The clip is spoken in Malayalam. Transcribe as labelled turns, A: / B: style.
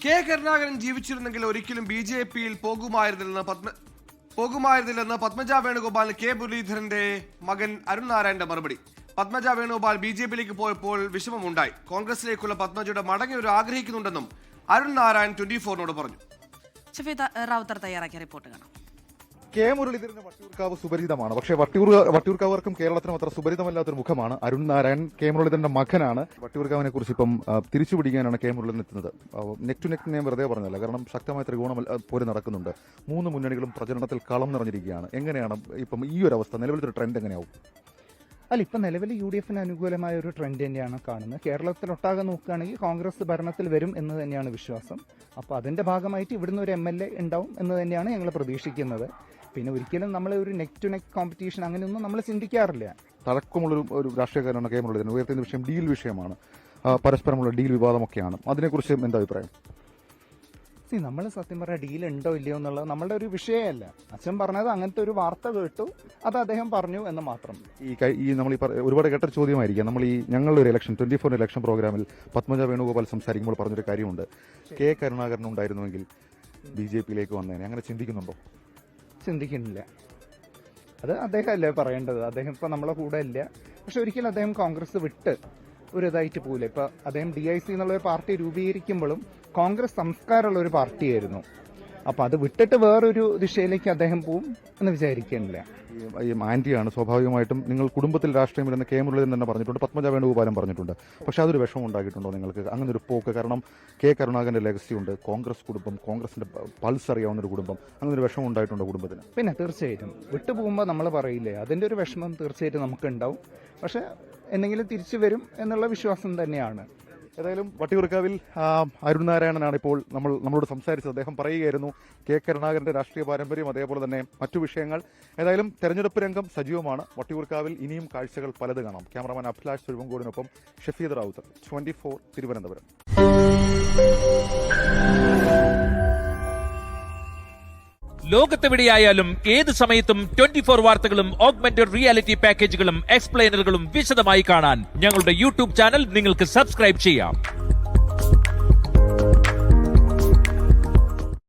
A: കെ കരുണാകരൻ ജീവിച്ചിരുന്നെങ്കിൽ ഒരിക്കലും ബി.ജെ.പിയിൽ പോകുമായിരുന്നില്ലെന്ന് പത്മജ വേണുഗോപാലിന് കെ മുരളീധരന്റെ മകൻ അരുൺ നാരായണന്റെ മറുപടി. പത്മജ വേണുഗോപാൽ ബി.ജെ.പിയിലേക്ക് പോയപ്പോൾ വിഷമമുണ്ടായി. കോൺഗ്രസിലേക്കുള്ള പത്മജയുടെ മടങ്ങിയൊരു ആഗ്രഹിക്കുന്നുണ്ടെന്നും അരുൺ നാരായൺ 24-നോട് പറഞ്ഞു.
B: റാവുത്തർ തയ്യാറാക്കിയ റിപ്പോർട്ട് കാണാം.
C: കെ മുരളീധരന്റെ വട്ടിയൂർക്കാവ് സുപരിചിതമാണ്. പക്ഷേ വട്ടിയൂർക്കാവർക്കും കേരളത്തിനും അത്ര സുപരിചിതമല്ലാത്തൊരു മുഖമാണ് അരുൺ നാരായൺ. കെ മുരളീധരന്റെ മകനാണ്. വട്ടിയൂർക്കാവിനെ കുറിച്ച് ഇപ്പം തിരിച്ചുപിടിക്കാനാണ് കെ മുരളീധരൻ എത്തുന്നത്. നെക്ക് ടു നെക്ക് ഞാൻ വെറുതെ പറഞ്ഞല്ല, കാരണം ശക്തമായ ത്രികോണം പോലെ നടക്കുന്നുണ്ട്. 3 മുന്നണികളും പ്രചരണത്തിൽ കളം നിറഞ്ഞിരിക്കുകയാണ്. എങ്ങനെയാണ് ഇപ്പം ഈ ഒരു അവസ്ഥ, നിലവിലത്തെ ഒരു ട്രെൻഡ് എങ്ങനെയാവും?
D: അല്ല, ഇപ്പം നിലവിൽ UDF അനുകൂലമായ ഒരു ട്രെൻഡ് തന്നെയാണ് കാണുന്നത്. കേരളത്തിലൊട്ടാകെ നോക്കുകയാണെങ്കിൽ കോൺഗ്രസ് ഭരണത്തിൽ വരും എന്ന് തന്നെയാണ് വിശ്വാസം. അപ്പോൾ അതിന്റെ ഭാഗമായിട്ട് ഇവിടുന്ന് ഒരു MLA ഉണ്ടാവും എന്ന് തന്നെയാണ് ഞങ്ങൾ പ്രതീക്ഷിക്കുന്നത്. പിന്നെ ഒരിക്കലും നമ്മൾ ഒരു നെക്ക് ടു നെക്ക് കോമ്പറ്റീഷൻ അങ്ങനെയൊന്നും നമ്മൾ ചിന്തിക്കാറില്ല.
C: തഴക്കമുള്ളൊരു രാഷ്ട്രീയക്കാരനാണ് കെ മുരളീധരൻ. ഉയർത്തുന്ന വിഷയം ഡീൽ വിഷയമാണ്, പരസ്പരമുള്ള ഡീൽ വിവാദമൊക്കെയാണ്. അതിനെക്കുറിച്ച് എന്താ അഭിപ്രായം?
D: നമ്മൾ സത്യം പറയാം, ഡീൽ ഉണ്ടോ ഇല്ലയോ എന്നുള്ളത് നമ്മളുടെ ഒരു വിഷയമല്ല. അച്ഛൻ പറഞ്ഞത് അങ്ങനത്തെ ഒരു വാർത്ത കേട്ടു, അത് അദ്ദേഹം പറഞ്ഞു എന്ന് മാത്രം.
C: ഈ നമ്മൾ ഒരുപാട് കേട്ട ചോദ്യമായിരിക്കാം. നമ്മൾ ഞങ്ങളുടെ ഒരു ഇലക്ഷൻ 24 ഇലക്ഷൻ പ്രോഗ്രാമിൽ പത്മജ വേണുഗോപാൽ സംസാരിക്കുമ്പോൾ പറഞ്ഞൊരു കാര്യമുണ്ട്, കെ കരുണാകരൻ ഉണ്ടായിരുന്നുവെങ്കിൽ BJP-യിലേക്ക് വന്നേനെ. അങ്ങനെ ചിന്തിക്കുന്നുണ്ടോ?
D: ചിന്തിക്കുന്നില്ല. അത് അദ്ദേഹം അല്ലേ പറയേണ്ടത്. അദ്ദേഹം ഇപ്പൊ നമ്മളെ കൂടെ ഇല്ല. പക്ഷെ ഒരിക്കലും അദ്ദേഹം കോൺഗ്രസ് വിട്ട് ഒരു ഇതായിട്ട് പോകില്ല. ഇപ്പൊ അദ്ദേഹം DIC എന്നുള്ള ഒരു പാർട്ടി രൂപീകരിക്കുമ്പോഴും കോൺഗ്രസ് സംസ്കാരമുള്ള ഒരു പാർട്ടിയായിരുന്നു. അപ്പൊ അത് വിട്ടിട്ട് വേറൊരു ദിശയിലേക്ക് അദ്ദേഹം പോവും എന്ന് വിചാരിക്കുന്നില്ല.
C: ഈ ആന്റിയാണ് സ്വാഭാവികമായിട്ടും. നിങ്ങൾ കുടുംബത്തിൽ രാഷ്ട്രീയം ഇടുന്ന കെ മുരളീധരൻ തന്നെ പറഞ്ഞിട്ടുണ്ട്, പത്മജ വേണുഗോപാലും പറഞ്ഞിട്ടുണ്ട്. പക്ഷെ അതൊരു വിഷമം ഉണ്ടാക്കിയിട്ടുണ്ടോ നിങ്ങൾക്ക് അങ്ങനെ ഒരു പോക്ക്? കാരണം കെ കരുണാകരന്റെ ലെഗസി ഉണ്ട്, കോൺഗ്രസ് കുടുംബം, കോൺഗ്രസിന്റെ പൾസ് അറിയാവുന്ന ഒരു കുടുംബം. അങ്ങനെ ഒരു വിഷമം ഉണ്ടായിട്ടുണ്ടോ കുടുംബത്തിന്?
D: പിന്നെ തീർച്ചയായിട്ടും വിട്ടുപോകുമ്പോൾ നമ്മൾ പറയില്ലേ, അതിന്റെ ഒരു വിഷമം തീർച്ചയായിട്ടും നമുക്ക് ഉണ്ടാവും. പക്ഷെ എന്തെങ്കിലും തിരിച്ചു വരും എന്നുള്ള വിശ്വാസം തന്നെയാണ്.
C: ഏതായാലും വട്ടിയൂർക്കാവിൽ അരുൺ നാരായണനാണ് ഇപ്പോൾ നമ്മളോട് സംസാരിച്ചത്. അദ്ദേഹം പറയുകയായിരുന്നു കെ കരുണാകരന്റെ രാഷ്ട്രീയ പാരമ്പര്യം, അതേപോലെ തന്നെ മറ്റു വിഷയങ്ങൾ. ഏതായാലും തെരഞ്ഞെടുപ്പ് രംഗം സജീവമാണ്. വട്ടിയൂർക്കാവിൽ ഇനിയും കാഴ്ചകൾ പലത് കാണാം. ക്യാമറാമാൻ അഭിലാഷ് തിരുവങ്കോടിനൊപ്പം ഷഫീദ് റാവുത്തർ, 24 തിരുവനന്തപുരം.
E: ലോകത്തെവിടെയായാലും ഏത് സമയത്തും 24 വാർത്തകളും ഓഗ്മെന്റഡ് റിയാലിറ്റി പാക്കേജുകളും എക്സ്പ്ലെയിനറുകളും വിശദമായി കാണാൻ ഞങ്ങളുടെ YouTube ചാനൽ നിങ്ങൾക്ക് സബ്സ്ക്രൈബ് ചെയ്യാം.